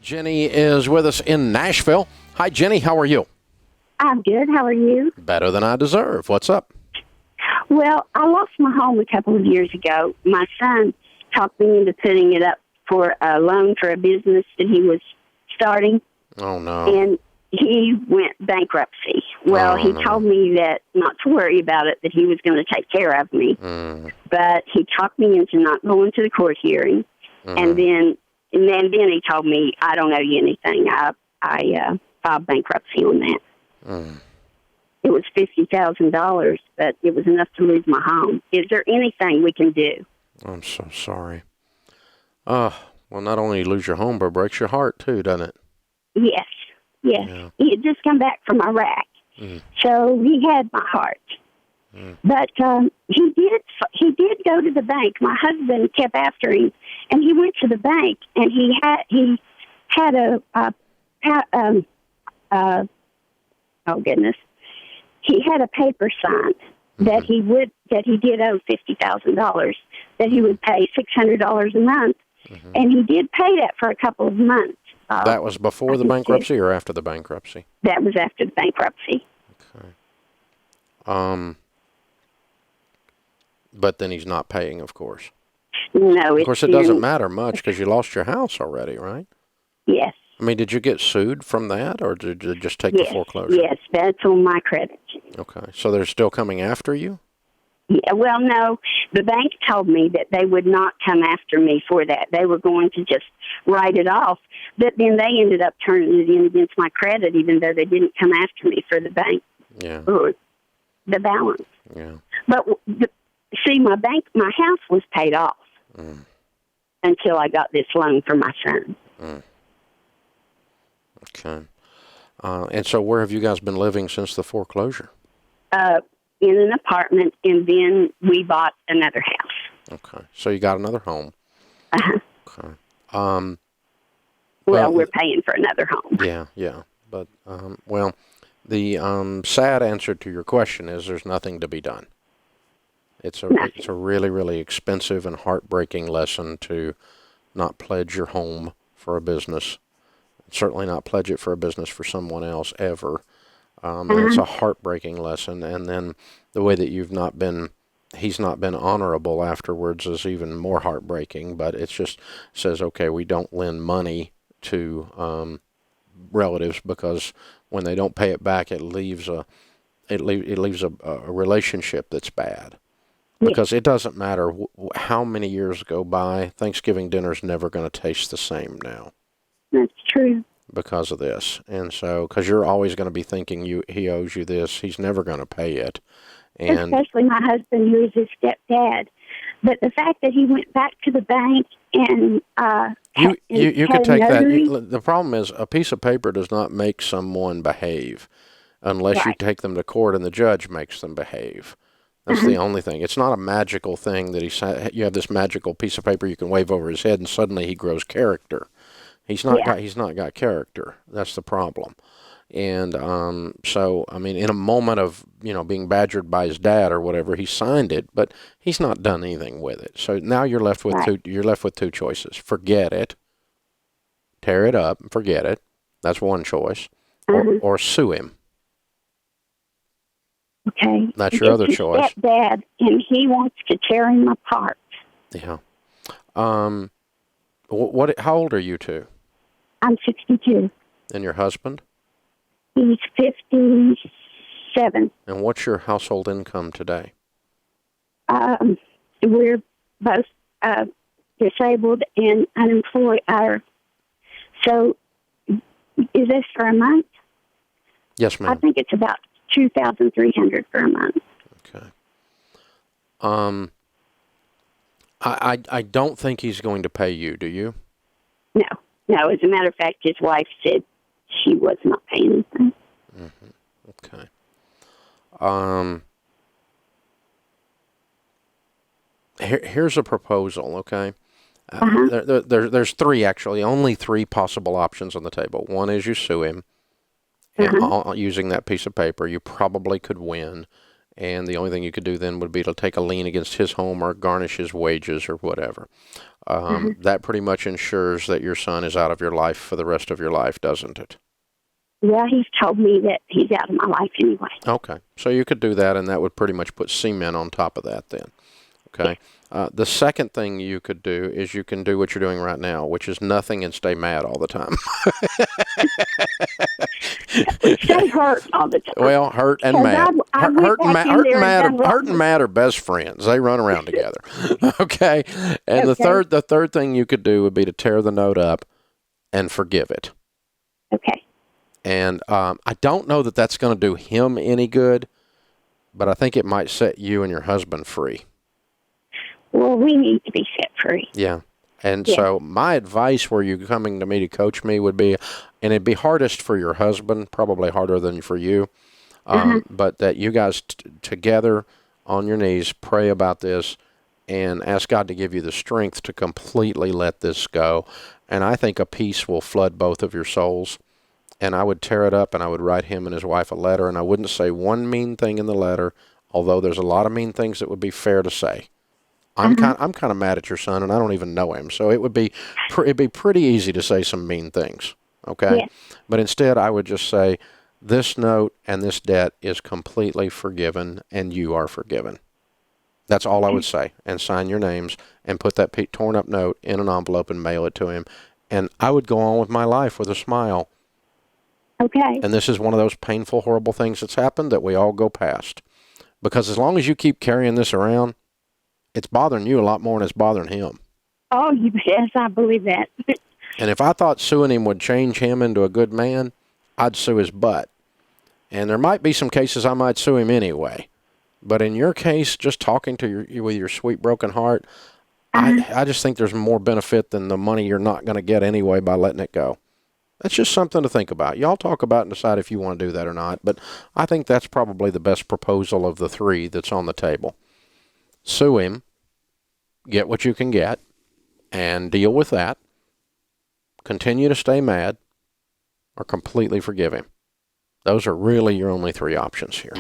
Jenny is with us in Nashville. Hi, Jenny. How are you? I'm good. How are you? Better than I deserve. What's up? Well, I lost my home a couple of years ago. My son talked me into putting it up for a loan for a business that he was starting. Oh, no. And he went bankruptcy. Well, he told me that not to worry about it, that he was going to take care of me. But he talked me into not going to the court hearing. And then he told me, I don't owe you anything. I filed bankruptcy on that. It was $50,000, but it was enough to lose my home. Is there anything we can do? I'm so sorry. Well, not only you lose your home, but it breaks your heart, too, doesn't it? Yes. Yeah. He had just come back from Iraq, so he had my heart. But he did go to the bank. My husband kept after him, and he went to the bank, and he had oh goodness, he had a paper signed that he did owe $50,000, that he would pay $600 a month, and he did pay that for a couple of months. That was before the bankruptcy or after the bankruptcy? That was after the bankruptcy. Okay. But then he's not paying, of course. No. Of course, it doesn't matter much because you lost your house already, right? Yes. I mean, did you get sued from that, or did you just take the foreclosure? Yes, that's on my credit. Okay. So they're still coming after you? Yeah, well, no. The bank told me that they would not come after me for that. They were going to just write it off. But then they ended up turning it in against my credit, even though they didn't come after me for the bank. Yeah. Or the balance. Yeah. But see, my house was paid off until I got this loan for my son. Okay. And so where have you guys been living since the foreclosure? In an apartment, and then we bought another house. Okay. So you got another home. Okay. Well, we're paying for another home. Yeah. But, the sad answer to your question is there's nothing to be done. It's a really, really expensive and heartbreaking lesson to not pledge your home for a business. Certainly not pledge it for a business for someone else ever. It's a heartbreaking lesson. And then the way that he's not been honorable afterwards is even more heartbreaking. But it just says, okay, we don't lend money to relatives because when they don't pay it back, it leaves a relationship that's bad. Because it doesn't matter how many years go by, Thanksgiving dinner's never going to taste the same now. That's true. Because of this. And so, because you're always going to be thinking he owes you this, he's never going to pay it. And especially my husband, who is his stepdad. But the fact that he went back to the bank and you could take that. The problem is a piece of paper does not make someone behave unless you take them to court and the judge makes them behave. That's the only thing. It's not a magical thing that you have this magical piece of paper you can wave over his head and suddenly he grows character. He's not got character. That's the problem. And so, I mean, in a moment of, being badgered by his dad or whatever, he signed it, but he's not done anything with it. So now you're left with two choices. Forget it. Tear it up and forget it. That's one choice. Or sue him. Okay. That's your other choice. Stepdad, and he wants to tear him apart. Yeah. How old are you two? I'm 62. And your husband? He's 57. And what's your household income today? We're both disabled and unemployed. So, is this for a month? Yes, ma'am. I think it's about $2,300 for a month. Okay. I don't think he's going to pay you, do you? No. As a matter of fact, his wife said she was not paying anything. Okay. Here's a proposal, okay? There's three, actually, only three possible options on the table. One is you sue him using that piece of paper. You probably could win. And the only thing you could do then would be to take a lien against his home or garnish his wages or whatever. That pretty much ensures that your son is out of your life for the rest of your life, doesn't it? Yeah, he's told me that he's out of my life anyway. Okay. So you could do that, and that would pretty much put cement on top of that then. Okay. The second thing you could do is you can do what you're doing right now, which is nothing and stay mad all the time. Stay hurt all the time. Well, hurt and mad. Hurt and mad are best friends. They run around together. Okay. And the third thing you could do would be to tear the note up and forgive it. Okay. And I don't know that that's going to do him any good, but I think it might set you and your husband free. Well, we need to be set free. Yeah. And so my advice were you coming to me to coach me would be, and it'd be hardest for your husband, probably harder than for you, but that you guys together on your knees pray about this and ask God to give you the strength to completely let this go. And I think a peace will flood both of your souls. And I would tear it up, and I would write him and his wife a letter, and I wouldn't say one mean thing in the letter, although there's a lot of mean things that would be fair to say. I'm kind of mad at your son, and I don't even know him, so it'd be pretty easy to say some mean things, okay? Yeah. But instead, I would just say, this note and this debt is completely forgiven, and you are forgiven. That's all I would say, and sign your names, and put that torn up note in an envelope and mail it to him, and I would go on with my life with a smile. Okay. And this is one of those painful, horrible things that's happened that we all go past. Because as long as you keep carrying this around, it's bothering you a lot more than it's bothering him. Oh, yes, I believe that. And if I thought suing him would change him into a good man, I'd sue his butt. And there might be some cases I might sue him anyway. But in your case, just talking to you with your sweet broken heart, I just think there's more benefit than the money you're not going to get anyway by letting it go. That's just something to think about. Y'all talk about and decide if you want to do that or not. But I think that's probably the best proposal of the three that's on the table. Sue him, get what you can get, and deal with that. Continue to stay mad, or completely forgive him. Those are really your only three options here.